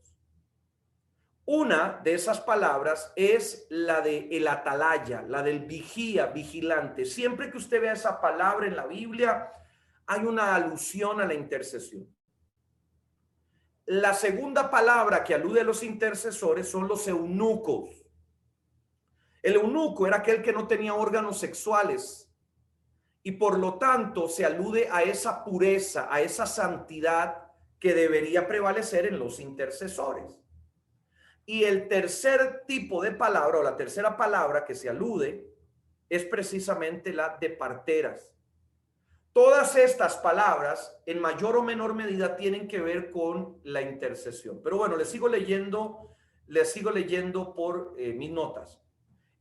[SPEAKER 1] Una de esas palabras es la de el atalaya, la del vigía, vigilante. Siempre que usted vea esa palabra en la Biblia, hay una alusión a la intercesión. La segunda palabra que alude a los intercesores son los eunucos. El eunuco era aquel que no tenía órganos sexuales y por lo tanto se alude a esa pureza, a esa santidad que debería prevalecer en los intercesores. Y el tercer tipo de palabra o la tercera palabra que se alude es precisamente la de parteras. Todas estas palabras en mayor o menor medida tienen que ver con la intercesión. Pero bueno, les sigo leyendo por mis notas.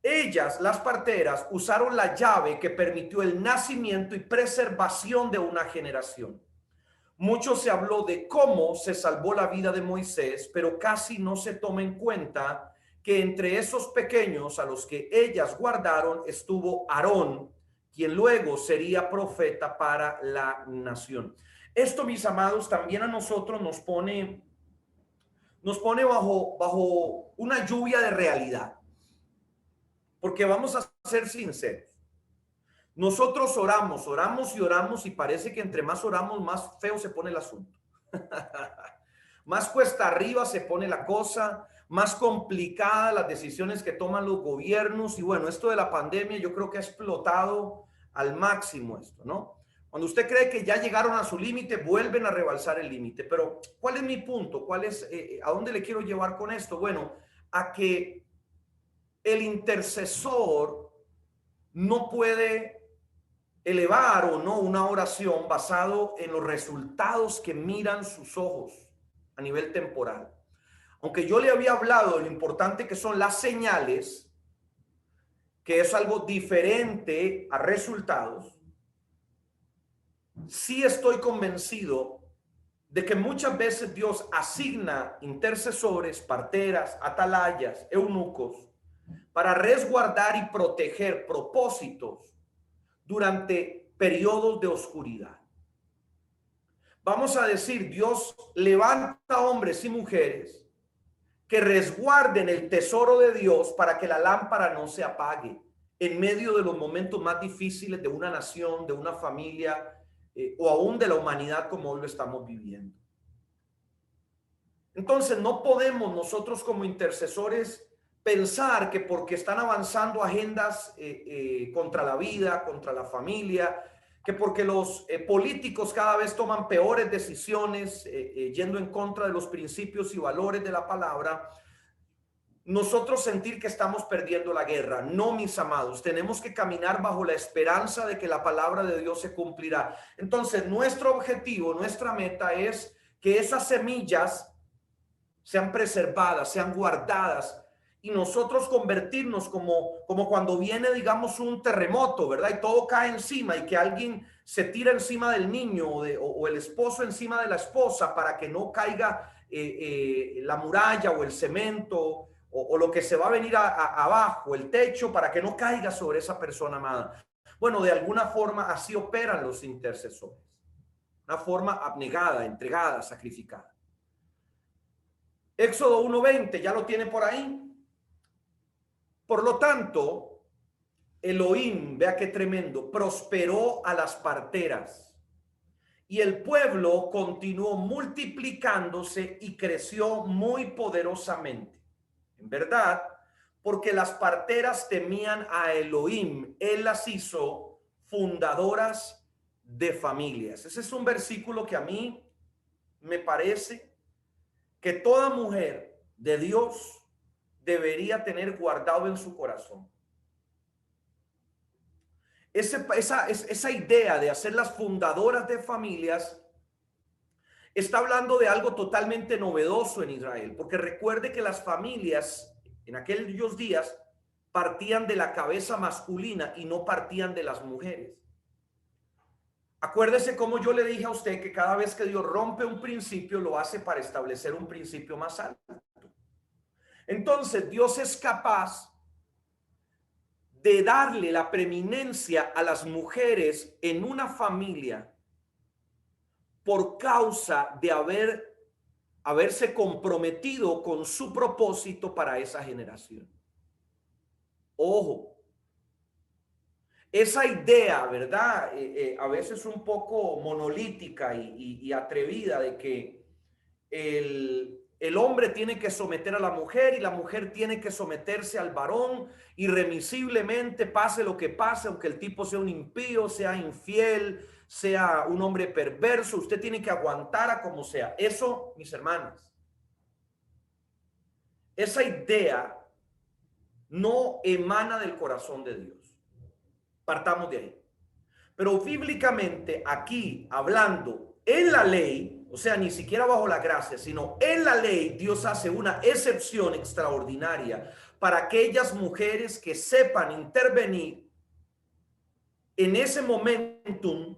[SPEAKER 1] Ellas, las parteras, usaron la llave que permitió el nacimiento y preservación de una generación. Mucho se habló de cómo se salvó la vida de Moisés, pero casi no se toma en cuenta que entre esos pequeños a los que ellas guardaron estuvo Aarón, quien luego sería profeta para la nación. Esto, mis amados, también a nosotros nos pone bajo una lluvia de realidad. Porque vamos a ser sinceros. Nosotros oramos y parece que entre más oramos, más feo se pone el asunto. Más cuesta arriba se pone la cosa, más complicada las decisiones que toman los gobiernos. Y bueno, esto de la pandemia yo creo que ha explotado al máximo esto, ¿no? Cuando usted cree que ya llegaron a su límite, vuelven a rebalsar el límite. Pero ¿cuál es mi punto? ¿A dónde le quiero llevar con esto? Bueno, a que el intercesor no puede elevar o no una oración basado en los resultados que miran sus ojos a nivel temporal. Aunque yo le había hablado de lo importante que son las señales, que es algo diferente a resultados, sí estoy convencido de que muchas veces Dios asigna intercesores, parteras, atalayas, eunucos, para resguardar y proteger propósitos durante periodos de oscuridad. Vamos a decir, Dios levanta hombres y mujeres que resguarden el tesoro de Dios para que la lámpara no se apague en medio de los momentos más difíciles de una nación, de una familia o aún de la humanidad como hoy lo estamos viviendo. Entonces no podemos nosotros como intercesores pensar que porque están avanzando agendas contra la vida, contra la familia, que porque los políticos cada vez toman peores decisiones yendo en contra de los principios y valores de la palabra, nosotros sentir que estamos perdiendo la guerra. No, mis amados, tenemos que caminar bajo la esperanza de que la palabra de Dios se cumplirá. Entonces, nuestro objetivo, nuestra meta es que esas semillas sean preservadas, sean guardadas y nosotros convertirnos como cuando viene, digamos, un terremoto, ¿verdad? Y todo cae encima y que alguien se tira encima del niño o el esposo encima de la esposa para que no caiga la muralla o el cemento o lo que se va a venir abajo, el techo, para que no caiga sobre esa persona amada. Bueno, de alguna forma así operan los intercesores. Una forma abnegada, entregada, sacrificada. Éxodo 1:20, ya lo tiene por ahí. Por lo tanto, Elohim, vea qué tremendo, prosperó a las parteras y el pueblo continuó multiplicándose y creció muy poderosamente. En verdad, porque las parteras temían a Elohim, él las hizo fundadoras de familias. Ese es un versículo que a mí me parece que toda mujer de Dios debería tener guardado en su corazón. Esa idea de hacer las fundadoras de familias está hablando de algo totalmente novedoso en Israel, porque recuerde que las familias en aquellos días partían de la cabeza masculina y no partían de las mujeres. Acuérdese como yo le dije a usted que cada vez que Dios rompe un principio lo hace para establecer un principio más alto. Entonces Dios es capaz de darle la preeminencia a las mujeres en una familia por causa de haberse comprometido con su propósito para esa generación. Ojo, esa idea, ¿verdad? A veces un poco monolítica y atrevida de que el hombre tiene que someter a la mujer y la mujer tiene que someterse al varón irremisiblemente, pase lo que pase, aunque el tipo sea un impío, sea infiel, sea un hombre perverso, usted tiene que aguantar a como sea. Eso, mis hermanas, esa idea no emana del corazón de Dios. Partamos de ahí. Pero bíblicamente aquí, hablando en la ley, o sea, ni siquiera bajo la gracia, sino en la ley, Dios hace una excepción extraordinaria para aquellas mujeres que sepan intervenir en ese momentum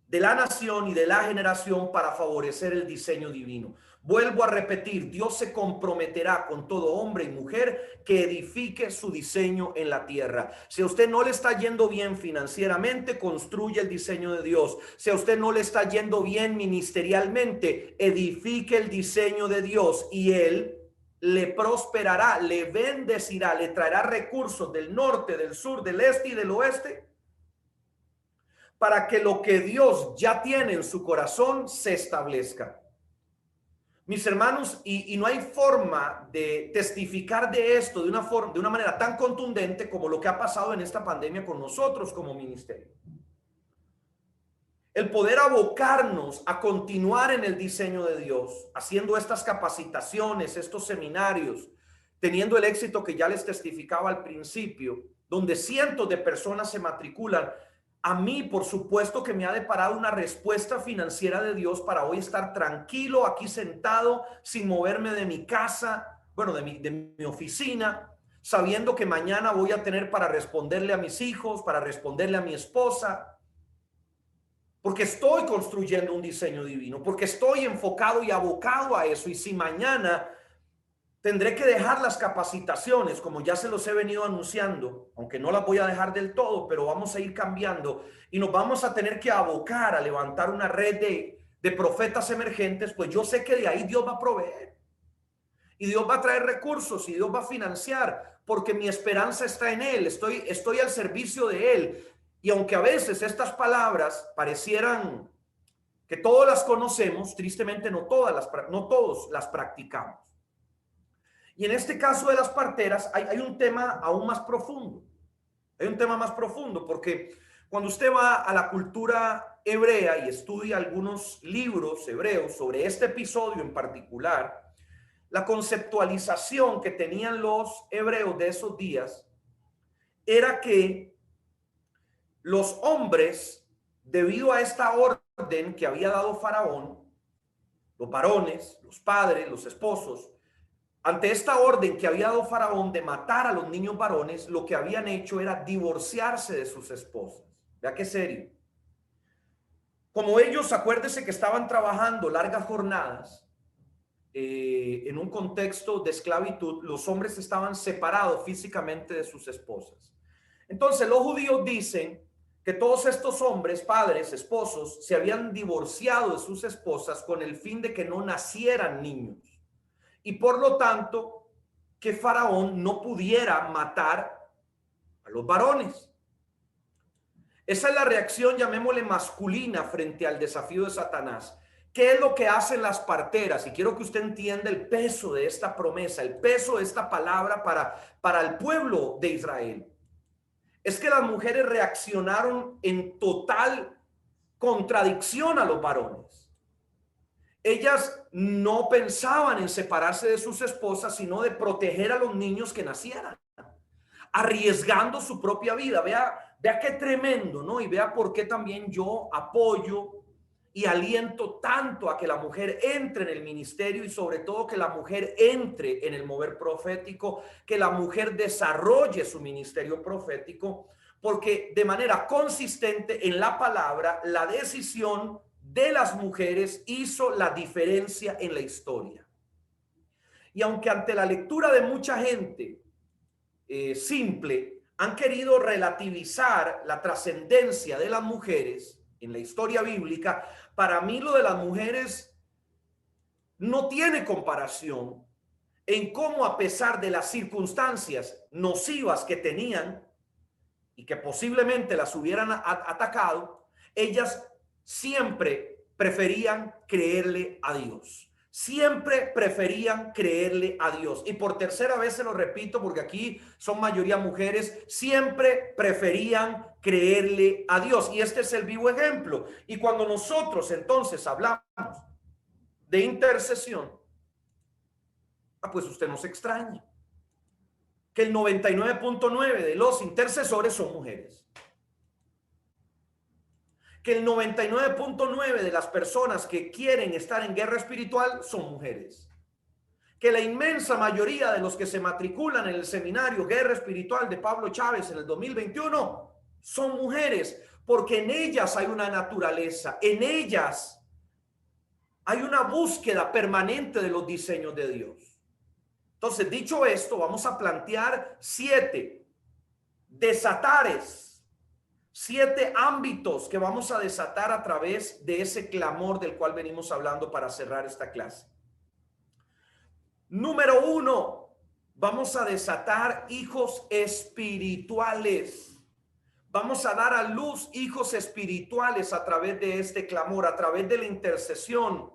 [SPEAKER 1] de la nación y de la generación para favorecer el diseño divino. Vuelvo a repetir, Dios se comprometerá con todo hombre y mujer que edifique su diseño en la tierra. Si a usted no le está yendo bien financieramente, construye el diseño de Dios. Si a usted no le está yendo bien ministerialmente, edifique el diseño de Dios y Él le prosperará, le bendecirá, le traerá recursos del norte, del sur, del este y del oeste para que lo que Dios ya tiene en su corazón se establezca. Mis hermanos, y no hay forma de testificar de esto de una manera tan contundente como lo que ha pasado en esta pandemia con nosotros como ministerio. El poder abocarnos a continuar en el diseño de Dios, haciendo estas capacitaciones, estos seminarios, teniendo el éxito que ya les testificaba al principio, donde cientos de personas se matriculan. A mí, por supuesto, que me ha deparado una respuesta financiera de Dios para hoy estar tranquilo aquí sentado, sin moverme de mi casa, bueno, de mi oficina, sabiendo que mañana voy a tener para responderle a mis hijos, para responderle a mi esposa, porque estoy construyendo un diseño divino, porque estoy enfocado y abocado a eso. Y si mañana tendré que dejar las capacitaciones, como ya se los he venido anunciando, aunque no las voy a dejar del todo, pero vamos a ir cambiando y nos vamos a tener que abocar a levantar una red de profetas emergentes, pues yo sé que de ahí Dios va a proveer y Dios va a traer recursos y Dios va a financiar, porque mi esperanza está en Él, estoy al servicio de Él. Y aunque a veces estas palabras parecieran que todas las conocemos, tristemente no todos las practicamos. Y en este caso de las parteras hay un tema aún más profundo. Hay un tema más profundo porque cuando usted va a la cultura hebrea y estudia algunos libros hebreos sobre este episodio en particular, la conceptualización que tenían los hebreos de esos días era que los hombres, debido a esta orden que había dado Faraón, los varones, los padres, los esposos, ante esta orden que había dado Faraón de matar a los niños varones, lo que habían hecho era divorciarse de sus esposas. Vea qué serio. Como ellos, acuérdese que estaban trabajando largas jornadas en un contexto de esclavitud, los hombres estaban separados físicamente de sus esposas. Entonces los judíos dicen que todos estos hombres, padres, esposos, se habían divorciado de sus esposas con el fin de que no nacieran niños. Y por lo tanto, que Faraón no pudiera matar a los varones. Esa es la reacción, llamémosle masculina, frente al desafío de Satanás. ¿Qué es lo que hacen las parteras? Y quiero que usted entienda el peso de esta promesa, el peso de esta palabra para el pueblo de Israel. Es que las mujeres reaccionaron en total contradicción a los varones. Ellas no pensaban en separarse de sus esposas, sino de proteger a los niños que nacieran, arriesgando su propia vida. Vea qué tremendo, ¿no? Y vea por qué también yo apoyo y aliento tanto a que la mujer entre en el ministerio y sobre todo que la mujer entre en el mover profético, que la mujer desarrolle su ministerio profético, porque de manera consistente en la palabra, la decisión de las mujeres hizo la diferencia en la historia. Y aunque ante la lectura de mucha gente simple han querido relativizar la trascendencia de las mujeres en la historia bíblica, para mí lo de las mujeres no tiene comparación en cómo, a pesar de las circunstancias nocivas que tenían y que posiblemente las hubieran atacado, ellas siempre preferían creerle a Dios. Siempre preferían creerle a Dios. Y por tercera vez se lo repito, porque aquí son mayoría mujeres, siempre preferían creerle a Dios. Y este es el vivo ejemplo. Y cuando nosotros entonces hablamos de intercesión, pues usted no se extraña que el 99.9 de los intercesores son mujeres. Que el 99.9 de las personas que quieren estar en guerra espiritual son mujeres. Que la inmensa mayoría de los que se matriculan en el seminario Guerra Espiritual de Pablo Chávez en el 2021 son mujeres, porque en ellas hay una naturaleza, en ellas hay una búsqueda permanente de los diseños de Dios. Entonces, dicho esto, vamos a plantear 7 desatares, 7 ámbitos que vamos a desatar a través de ese clamor del cual venimos hablando para cerrar esta clase. Número 1, vamos a desatar hijos espirituales. Vamos a dar a luz hijos espirituales a través de este clamor, a través de la intercesión.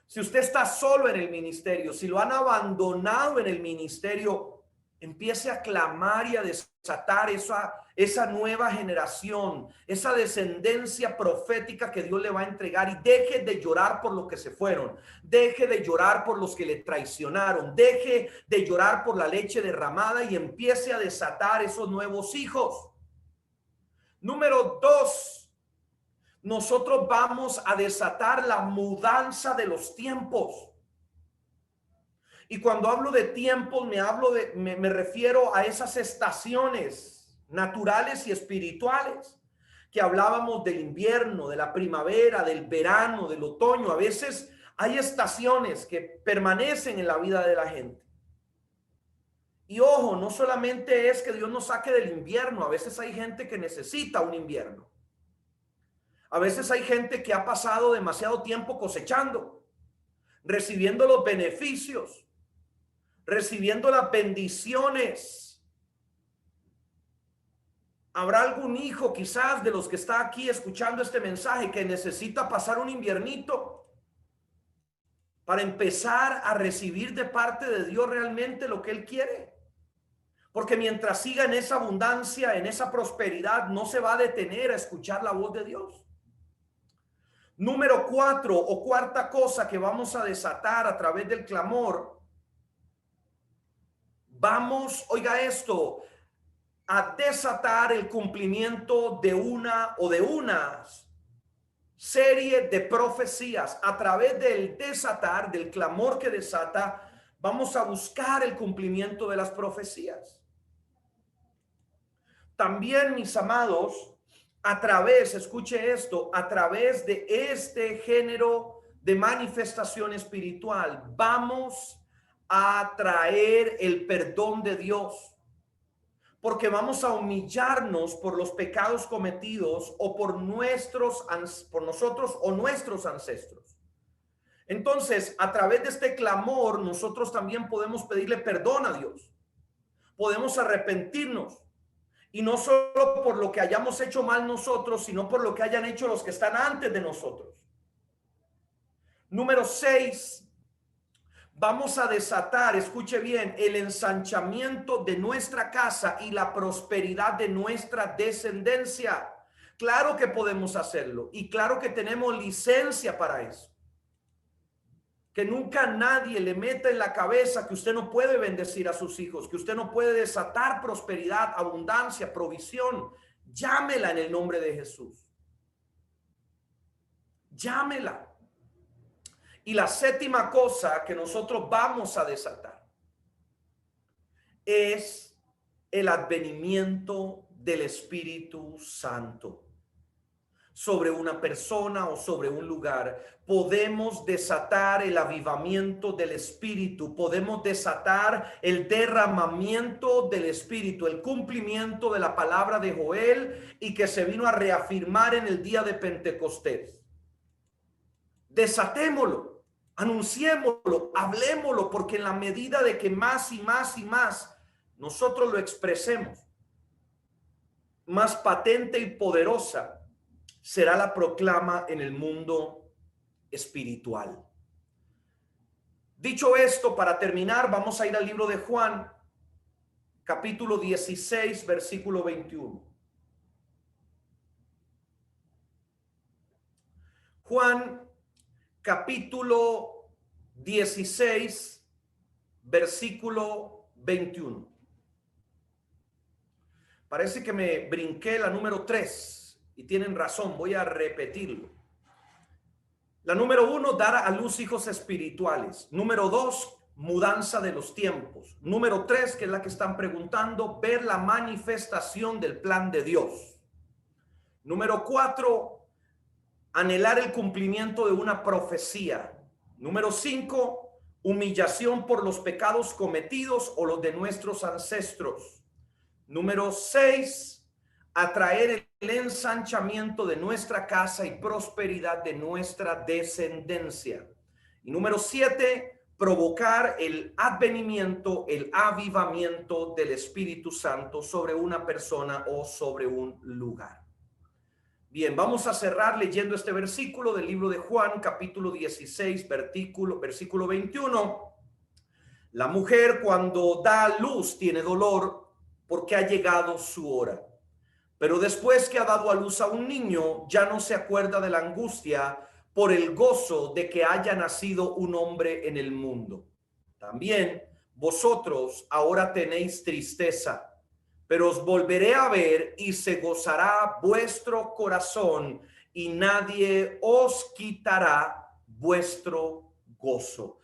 [SPEAKER 1] Si usted está solo en el ministerio, si lo han abandonado en el ministerio, empiece a clamar y a desatar esa nueva generación, esa descendencia profética que Dios le va a entregar, y deje de llorar por los que se fueron, deje de llorar por los que le traicionaron, deje de llorar por la leche derramada y empiece a desatar esos nuevos hijos. Número 2. Nosotros vamos a desatar la mudanza de los tiempos. Y cuando hablo de tiempos, me refiero a esas estaciones naturales y espirituales que hablábamos del invierno, de la primavera, del verano, del otoño. A veces hay estaciones que permanecen en la vida de la gente. Y ojo, no solamente es que Dios nos saque del invierno, a veces hay gente que necesita un invierno. A veces hay gente que ha pasado demasiado tiempo cosechando, recibiendo los beneficios, recibiendo las bendiciones. Habrá algún hijo quizás de los que está aquí escuchando este mensaje que necesita pasar un inviernito para empezar a recibir de parte de Dios realmente lo que Él quiere. Porque mientras siga en esa abundancia, en esa prosperidad, no se va a detener a escuchar la voz de Dios. Número 4 o cuarta cosa que vamos a desatar a través del clamor. Vamos, oiga esto, a desatar el cumplimiento de una o de unas serie de profecías. A través del desatar, del clamor que desata, vamos a buscar el cumplimiento de las profecías. También, mis amados, a través, escuche esto, a través de este género de manifestación espiritual, vamos a traer el perdón de Dios, porque vamos a humillarnos por los pecados cometidos o por nosotros o nuestros ancestros. Entonces, a través de este clamor, nosotros también podemos pedirle perdón a Dios, podemos arrepentirnos. Y no solo por lo que hayamos hecho mal nosotros, sino por lo que hayan hecho los que están antes de nosotros. Número 6, vamos a desatar, escuche bien, el ensanchamiento de nuestra casa y la prosperidad de nuestra descendencia. Claro que podemos hacerlo y claro que tenemos licencia para eso. Que nunca nadie le meta en la cabeza que usted no puede bendecir a sus hijos, que usted no puede desatar prosperidad, abundancia, provisión. Llámela en el nombre de Jesús. Llámela. Y la séptima cosa que nosotros vamos a desatar es el advenimiento del Espíritu Santo sobre una persona o sobre un lugar. Podemos desatar el avivamiento del Espíritu, podemos desatar el derramamiento del Espíritu, el cumplimiento de la palabra de Joel y que se vino a reafirmar en el día de Pentecostés. Desatémoslo, anunciémoslo, hablémoslo, porque en la medida de que más y más y más nosotros lo expresemos, más patente y poderosa será la proclama en el mundo espiritual. Dicho esto, para terminar, vamos a ir al libro de Juan, capítulo 16, versículo 21. Juan, capítulo 16, versículo 21. Parece que me brinqué la número 3. Y tienen razón, voy a repetirlo. La número 1, dar a luz hijos espirituales. Número 2, mudanza de los tiempos. Número 3, que es la que están preguntando, ver la manifestación del plan de Dios. Número 4, anhelar el cumplimiento de una profecía. Número 5, humillación por los pecados cometidos o los de nuestros ancestros. Número 6, atraer el ensanchamiento de nuestra casa y prosperidad de nuestra descendencia. Y número 7, provocar el advenimiento, el avivamiento del Espíritu Santo sobre una persona o sobre un lugar. Bien, vamos a cerrar leyendo este versículo del libro de Juan, capítulo 16, versículo 21. La mujer cuando da a luz tiene dolor porque ha llegado su hora. Pero después que ha dado a luz a un niño, ya no se acuerda de la angustia por el gozo de que haya nacido un hombre en el mundo. También vosotros ahora tenéis tristeza, pero os volveré a ver y se gozará vuestro corazón y nadie os quitará vuestro gozo.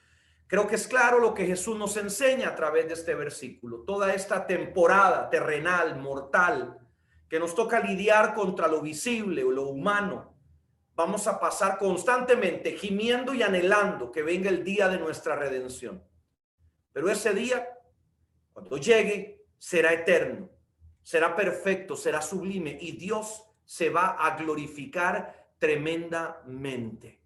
[SPEAKER 1] Creo que es claro lo que Jesús nos enseña a través de este versículo. Toda esta temporada terrenal, mortal, que nos toca lidiar contra lo visible o lo humano, vamos a pasar constantemente gimiendo y anhelando que venga el día de nuestra redención. Pero ese día, cuando llegue, será eterno, será perfecto, será sublime y Dios se va a glorificar tremendamente.